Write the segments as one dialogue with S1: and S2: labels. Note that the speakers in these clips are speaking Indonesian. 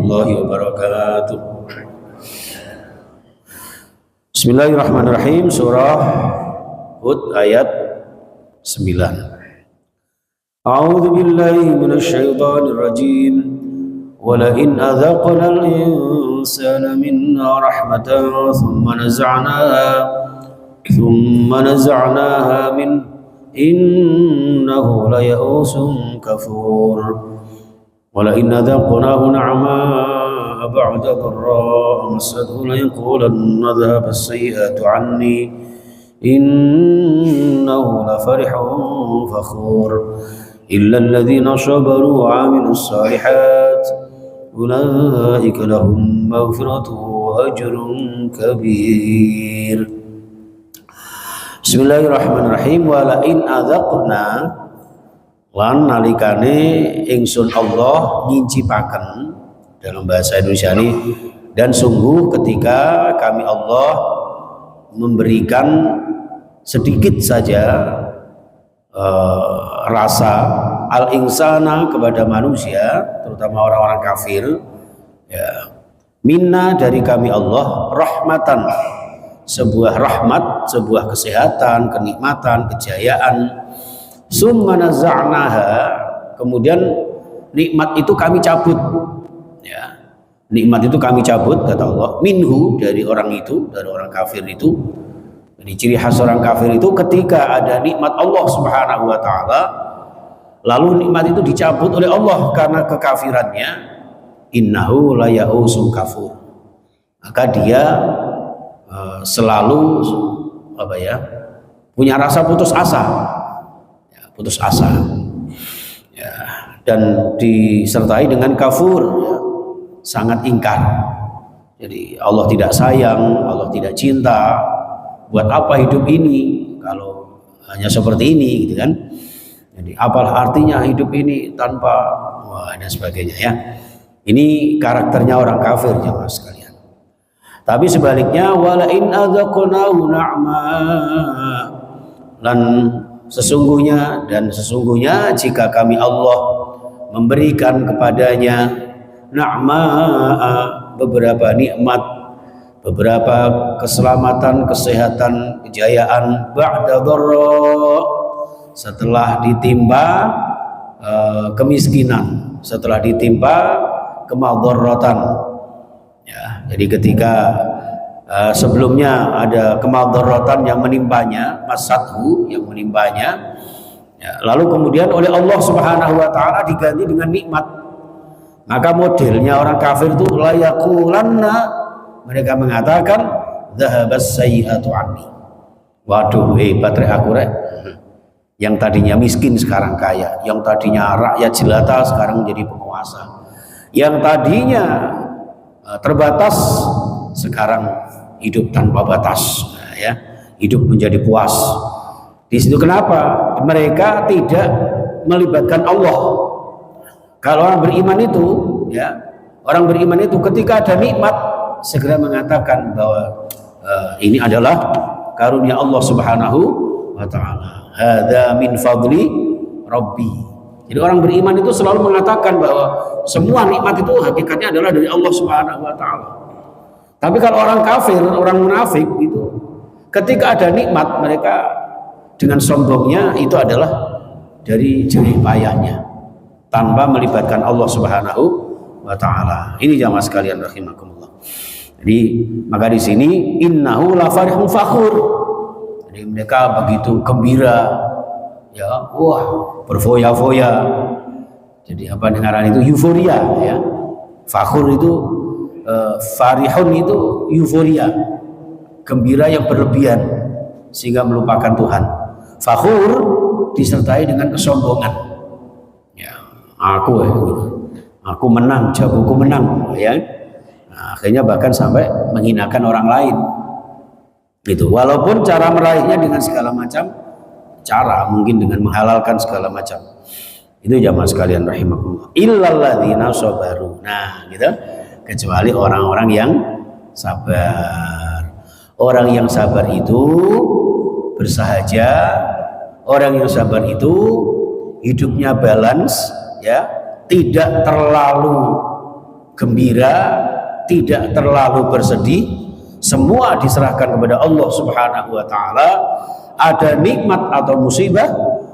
S1: warahmatullahi wabarakatuh. Bismillahirrahmanirrahim. Surah Hud ayat 9. A'udzu billahi minasy syaithanir rajim. Wala in adzaqnal insana minna rahmatan thumma naza'naha min innahu laya'usun kafur. Wala in adzaqnahu na'ma ba'da dharra masathu layaqulanna dhahaba as-sayyi'atu 'anni innahu lafarihun fakhur. Illa alladhina sabaru wa 'amilus shalihat ulaika lahum maghfiratun wa ajrun kabir. Bismillahirrahmanirrahim. Wala in adzaqna lan nalikane ingsun Allah ngincipaken, dalam bahasa Indonesia ini, dan sungguh ketika kami Allah memberikan sedikit saja rasa al-insana kepada manusia, terutama orang-orang kafir, ya, minna dari kami Allah, rahmatan, sebuah rahmat, sebuah kesehatan, kenikmatan, kejayaan. Summa naza'naha, kemudian nikmat itu kami cabut, ya, nikmat itu kami cabut, kata Allah, minhu, dari orang itu, dari orang kafir itu. Jadi ciri khas orang kafir itu ketika ada nikmat Allah Subhanahu wa ta'ala, lalu nikmat itu dicabut oleh Allah karena kekafirannya, innahu laya'usun kafur, maka dia selalu punya rasa putus asa, ya, dan disertai dengan kafur, ya, sangat ingkar. Jadi Allah tidak sayang, Allah tidak cinta. Buat apa hidup ini kalau hanya seperti ini, gitu kan? Jadi apalah artinya hidup ini tanpa dan sebagainya, ya. Ini karakternya orang kafir, jemaah sekalian. Tapi sebaliknya, wala in adzaqnahu na'ma, lan sesungguhnya jika kami Allah memberikan kepadanya na'ma, beberapa nikmat, beberapa keselamatan, kesehatan, kejayaan, ba'da dharra, setelah ditimpa kemiskinan, setelah ditimpa kemadharratan, ya. Jadi ketika sebelumnya ada kemadharratan yang menimpanya, masathu, yang menimpanya, ya, lalu kemudian oleh Allah Subhanahu wa ta'ala diganti dengan nikmat, maka modelnya orang kafir itu layaqulanna, mereka mengatakan dhahabas sayyi'atu anni. Waduh, hebat rek aku rek. Yang tadinya miskin sekarang kaya, yang tadinya rakyat jelata sekarang menjadi penguasa, yang tadinya terbatas sekarang hidup tanpa batas, ya, hidup menjadi puas. Di situ kenapa? Mereka tidak melibatkan Allah. Kalau orang beriman itu, ya, orang beriman itu ketika ada nikmat segera mengatakan bahwa ini adalah karunia Allah Subhanahu wa ta'ala. Hadza min fadli Rabbi. Jadi orang beriman itu selalu mengatakan bahwa semua nikmat itu hakikatnya adalah dari Allah Subhanahu wa ta'ala. Tapi kalau orang kafir, orang munafik itu, ketika ada nikmat, mereka dengan sombongnya itu adalah dari jerih payahnya, tanpa melibatkan Allah Subhanahu wa ta'ala. Ini jamaah sekalian rahimakumullah. Jadi maka di sini innahu lafarihun fakhur. Jadi mereka begitu gembira, ya, wah, berfoya-foya. Jadi apa dengaran itu euforia, ya. Fakhur itu farihun itu euforia, gembira yang berlebihan sehingga melupakan Tuhan. Fakhur disertai dengan kesombongan, ya, aku menang, jagoku menang, ya. Nah, akhirnya bahkan sampai menghinakan orang lain, gitu. Walaupun cara meraihnya dengan segala macam cara, mungkin dengan menghalalkan segala macam. Itu jamaah sekalian rahimakumullah. Illal ladzina sabaru. Nah, gitu. Kecuali orang-orang yang sabar. Orang yang sabar itu bersahaja, orang yang sabar itu hidupnya balance, ya, tidak terlalu gembira, tidak terlalu bersedih, semua diserahkan kepada Allah Subhanahu wa taala. Ada nikmat atau musibah,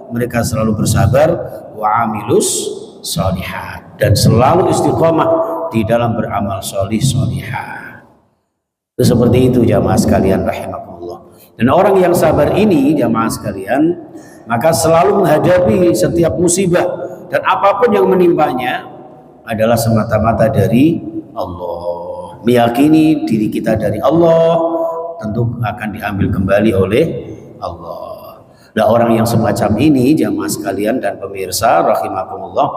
S1: mereka selalu bersabar, wa amilus sholihat, dan selalu istiqomah di dalam beramal sholih sholihah. Itu seperti itu jamaah sekalian rahimakumullah. Dan orang yang sabar ini jamaah sekalian, maka selalu menghadapi setiap musibah dan apapun yang menimpanya adalah semata-mata dari Allah. Meyakini diri kita dari Allah, tentu akan diambil kembali oleh Allah. Nah, orang yang semacam ini jamaah sekalian dan pemirsa rahimakumullah,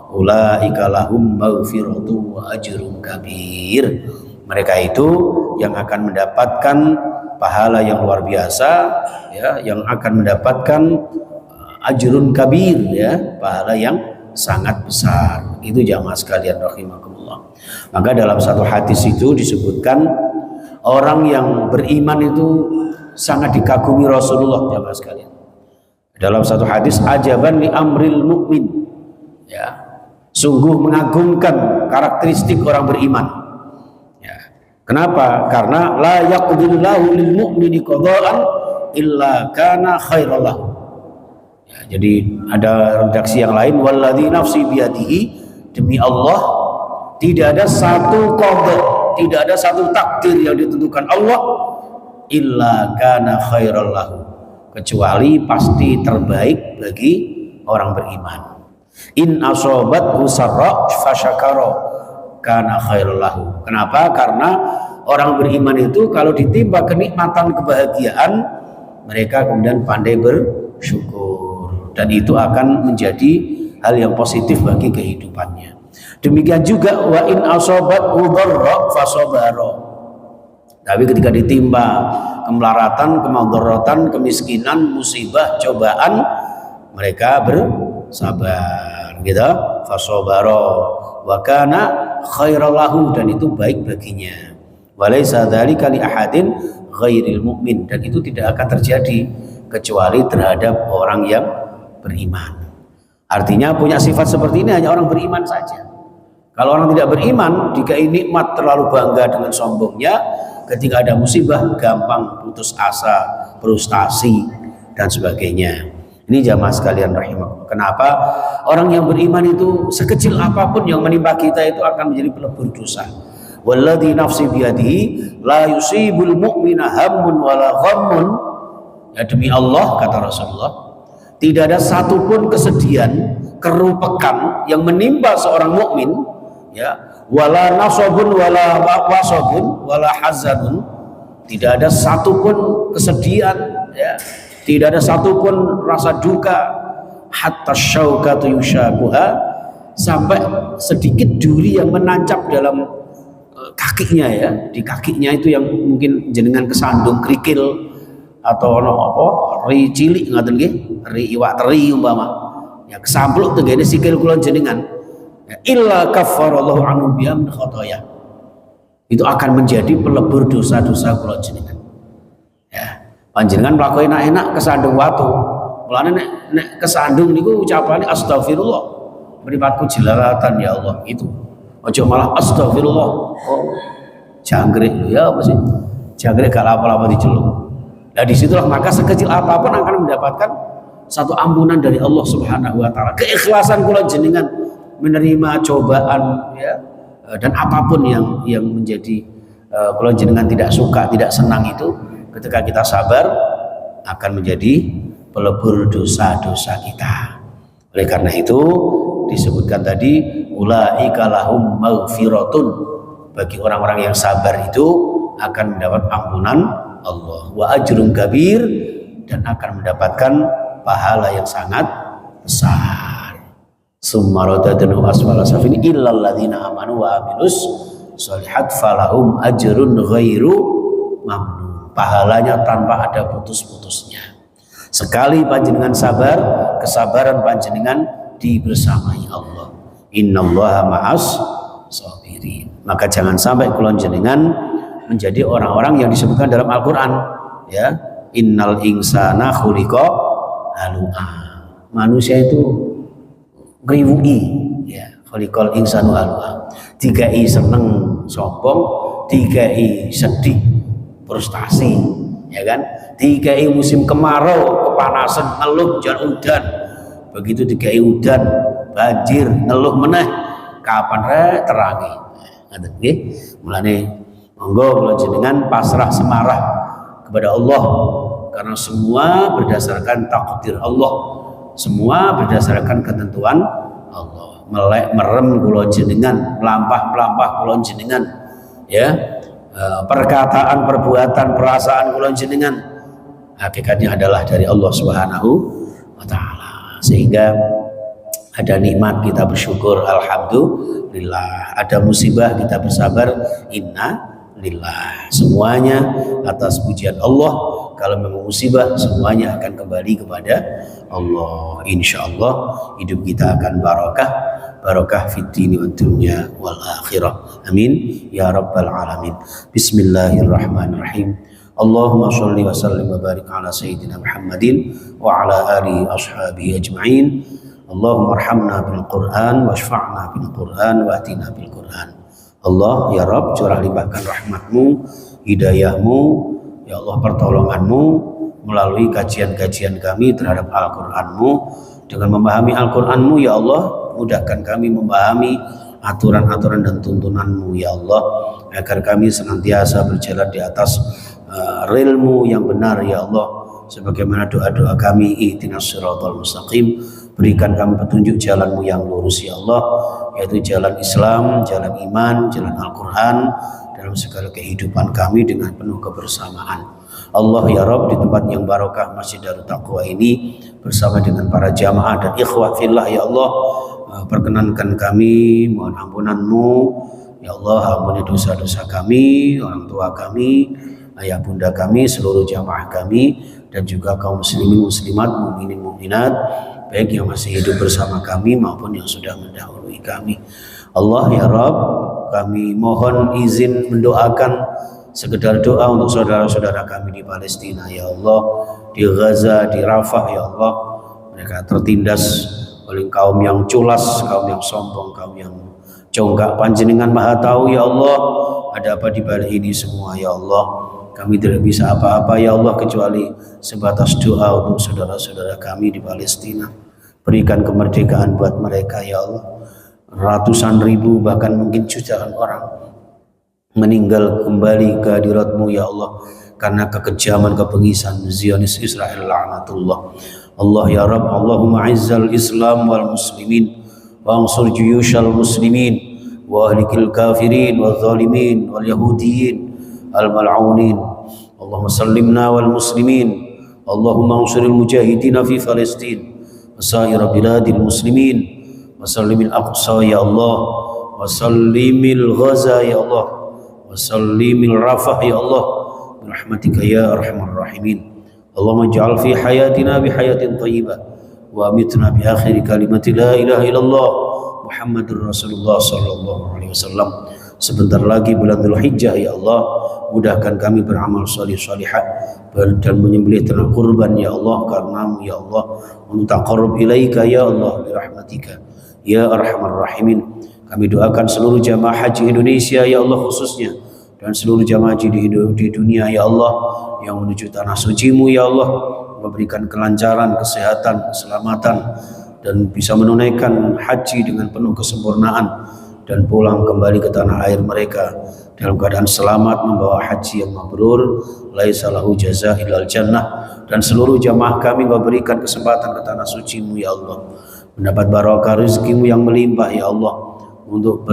S1: ulaika lahum maghfiratu wa ajrun kabir. Mereka itu yang akan mendapatkan pahala yang luar biasa, ya, yang akan mendapatkan ajrun kabir, ya, pahala yang sangat besar. Itu jamaah sekalian rahimakumullah. Maka dalam satu hadis itu disebutkan orang yang beriman itu sangat dikagumi Rasulullah jamaah sekalian. Dalam satu hadis, ajaban li amril mukmin, ya, sungguh mengagumkan karakteristik orang beriman. Ya. Kenapa? Karena la yaqdillahu lil mu'mini qada'an illa kana khairal lahu. Ya, jadi ada redaksi yang lain, walladzi nafsi biyadihi, demi Allah tidak ada satu qada, tidak ada satu takdir yang ditentukan Allah illa kana khairal lahu, kecuali pasti terbaik bagi orang beriman. In asobathu sarra fasyakara kana khairal lahu. Kenapa? Karena orang beriman itu kalau ditimpa kenikmatan kebahagiaan, mereka kemudian pandai bersyukur, dan itu akan menjadi hal yang positif bagi kehidupannya. Demikian juga wa in asobathu dharra fasabara. Tapi ketika ditimpa kemelaratan, kemadharatan, kemiskinan, musibah, cobaan, mereka bersabar, gitu. Fasabara wa kana khairal lahu, dan itu baik baginya. Walaysa dzalika li ahadin ghairil mu'min, dan itu tidak akan terjadi kecuali terhadap orang yang beriman. Artinya punya sifat seperti ini hanya orang beriman saja. Kalau orang tidak beriman, dikai nikmat terlalu bangga dengan sombongnya, ketika ada musibah gampang putus asa, frustasi, dan sebagainya. Ini jamaah sekalian rahimakumullah. Kenapa? Orang yang beriman itu sekecil apapun yang menimpa kita itu akan menjadi pelebur dosa. Walladzi nafsi biyadihi la yusibul mu'mina hammun wala ghammun. Ya, demi Allah kata Rasulullah, tidak ada satupun kesedihan, kerupekan yang menimpa seorang mukmin, ya, wala nasabun wala wasabun wala hazanun, tidak ada satupun kesedihan, ya, tidak ada satupun rasa duka, hatta syaukatu yushakuha, sampai sedikit duri yang menancap dalam kakinya, ya, di kakinya itu yang mungkin jenengan kesandung kerikil atau apa ri cilik ngaten nggih, ri iwak teri umpama, ya, kesampluk tenggene sikil kula jenengan, illa kaffarallahu anhu biha min khotoya, itu akan menjadi pelebur dosa-dosa kula jenengan. Ya, panjenengan mlaku enak-enak kesandung watu, mulane nek kesandung niku ucapane astagfirullah, mripatku jelalatan ya Allah, itu aja malah astagfirullah. Oh, jangkrik ya apa sih? Jangkrik gak apa-apa diceluk. Nah, disitulah maka sekecil apapun akan mendapatkan satu ampunan dari Allah Subhanahu wa taala. Keikhlasan kula jenengan menerima cobaan, ya, dan apapun yang menjadi kalau jenengan tidak suka, tidak senang, itu ketika kita sabar akan menjadi pelebur dosa-dosa kita. Oleh karena itu disebutkan tadi ulaika lahum maghfiratun, bagi orang-orang yang sabar itu akan mendapat ampunan Allah, wa ajrun kabir, dan akan mendapatkan pahala yang sangat besar. Summa radadnahu asfala safilin illal ladzina amanu wa amilus sholihat falahum ajrun ghairu mamnun. Pahalanya tanpa ada putus-putusnya. Sekali panjenengan sabar, kesabaran panjenengan dibersamai Allah. Innallaha ma'as sabirin. Maka jangan sampai kula jenengan menjadi orang-orang yang disebutkan dalam Al-Quran, ya, innal insana khuliqa halu'a, manusia itu ngriwuki, ya, khuliqal insanu halu'a. dikai seneng sombong, dikai sedih frustasi, ya kan? Dikai musim kemarau kepanasan ngeluh udan, begitu dikai udan banjir ngeluh meneh kapan terangi. Ngoten nggih. Mulane monggo kula jenengan pasrah semarah kepada Allah, karena semua berdasarkan takdir Allah, semua berdasarkan ketentuan Allah. Melek merem kula jenengan, melampah kula jenengan, ya, perkataan, perbuatan, perasaan kula jenengan hakikatnya adalah dari Allah Subhanahu wa taala. Sehingga ada nikmat kita bersyukur alhamdulillah, ada musibah kita bersabar inna lillah. Semuanya atas pujian Allah. Kalau memang musibah semuanya akan kembali kepada Allah. Insyaallah hidup kita akan barokah fid dini wad dunya wal akhirah. Amin ya rabbal alamin. Bismillahirrahmanirrahim. Allahumma sholli wa sallim wa barik ala sayyidina Muhammadin wa ala alihi ashabihi ajma'in. Allahumma arhamna bil Qur'an washfa'na bil Qur'an wa atina bil Qur'an. Allah ya Rabb, curah limpahkan rahmatmu, hidayahmu, ya Allah, pertolonganmu melalui kajian-kajian kami terhadap Al-Qur'anmu. Dengan memahami Al-Qur'anmu ya Allah, mudahkan kami memahami aturan-aturan dan tuntunanmu ya Allah, agar kami senantiasa berjalan di atas relmu yang benar ya Allah. Sebagaimana doa-doa kami, ihdinas siratal mustaqim, berikan kami petunjuk jalanmu yang lurus ya Allah, yaitu jalan Islam, jalan iman, jalan Al-Quran dalam segala kehidupan kami dengan penuh kebersamaan. Allah ya Rabb, di tempat yang barokah Masjid Darut Taqwa ini bersama dengan para jamaah dan ikhwah fillah ya Allah, perkenankan kami, mohon ampunanmu ya Allah, ampuni dosa-dosa kami, orang tua kami, ayah bunda kami, seluruh jamaah kami, dan juga kaum muslimin muslimat, mukminin mukminat, baik yang masih hidup bersama kami maupun yang sudah mendahului kami. Allah ya Rabb, kami mohon izin mendoakan sekedar doa untuk saudara-saudara kami di Palestina ya Allah, di Gaza, di Rafah ya Allah. Mereka tertindas oleh kaum yang culas, kaum yang sombong, kaum yang congkak. Panjenengan Maha tahu ya Allah, ada apa di balik ini semua ya Allah. Kami tidak bisa apa-apa ya Allah kecuali sebatas doa untuk saudara-saudara kami di Palestina. Berikan kemerdekaan buat mereka ya Allah. Ratusan ribu bahkan mungkin jutaan orang meninggal kembali ke hadirat-Mu ya Allah karena kekejaman kebengisan Zionis Israel laknatullah. Allah ya Rabb, Allahumma izzal Islam wal muslimin wa ansur juyushal muslimin wa ahlikil kafirin wal zalimin wal yahudiyin al-mal'unin. Allahumma sallimna wal muslimin. Allahumma ansuril mujahidina fi Palestin wa sa'ira biladil muslimin wa sallimil aqsa ya Allah wa sallimil Gaza ya Allah wa sallimil Rafah ya Allah birahmatika ya arhamar rahimin. Allahumma ij'al fi hayatina bi hayatin thayyibah wa amitna bi akhir kalimati la ilaha illallah Muhammadur Rasulullah sallallahu alaihi wasallam. Sebentar lagi bulan Dzulhijjah ya Allah, mudahkan kami beramal salih-salihah dan menyembelih ternak kurban ya Allah karenamu ya Allah, untuk taqarrub ilaika ya Allah birahmatika ya arhamar rahimin. Kami doakan seluruh jamaah haji Indonesia ya Allah khususnya, dan seluruh jamaah haji di dunia ya Allah yang menuju tanah suci-Mu ya Allah, memberikan kelancaran, kesehatan, keselamatan, dan bisa menunaikan haji dengan penuh kesempurnaan dan pulang kembali ke tanah air mereka dalam keadaan selamat, membawa haji yang mabrur, laisa lahu jaza illal jannah. Dan seluruh jamaah kami Engkau berikan kesempatan ke tanah suci-Mu ya Allah, mendapat barokah rezeki-Mu yang melimpah ya Allah, untuk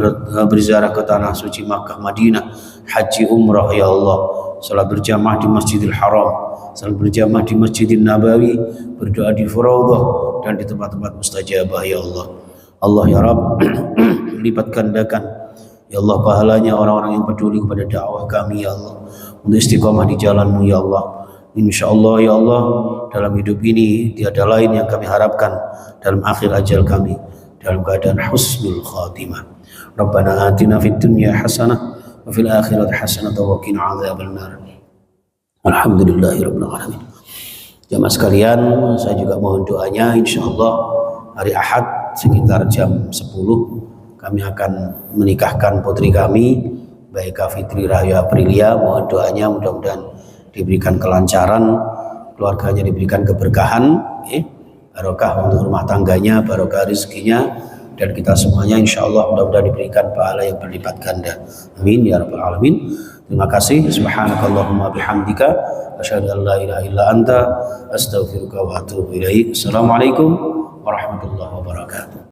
S1: berziarah ke tanah suci Makkah, Madinah, haji umrah ya Allah, salat berjamaah di Masjidil Haram, salat berjamaah di Masjidil Nabawi, berdoa di Furaudhah dan di tempat-tempat mustajabah ya Allah. Allah ya Rabb, lipat gandakan ya Allah pahalanya orang-orang yang peduli kepada dakwah kami ya Allah, untuk istiqomah di jalan-Mu ya Allah. Insyaallah ya Allah, dalam hidup ini tiada lain yang kami harapkan dalam akhir ajal kami dalam keadaan husnul khatimah. Rabbana atina fid dunya hasanah wa fil akhirati hasanah wa qina adzabannar. Alhamdulillahirabbil alamin. Jamaah sekalian, saya juga mohon doanya insyaallah hari Ahad sekitar jam 10 kami akan menikahkan putri kami, baik Kak Fitri Rahayu Aprilia. Mohon doanya mudah-mudahan diberikan kelancaran, keluarganya diberikan keberkahan, barokah untuk rumah tangganya, barokah rezekinya, dan kita semuanya insya Allah mudah-mudahan diberikan pahala yang berlipat ganda. Amin ya rabbal alamin. Terima kasih. Subhanakallahumma bihamdika asyhadu an la ilaha illa anta astaghfiruka wa atubu ilaik. Assalamualaikum warahmatullahi wabarakatuh.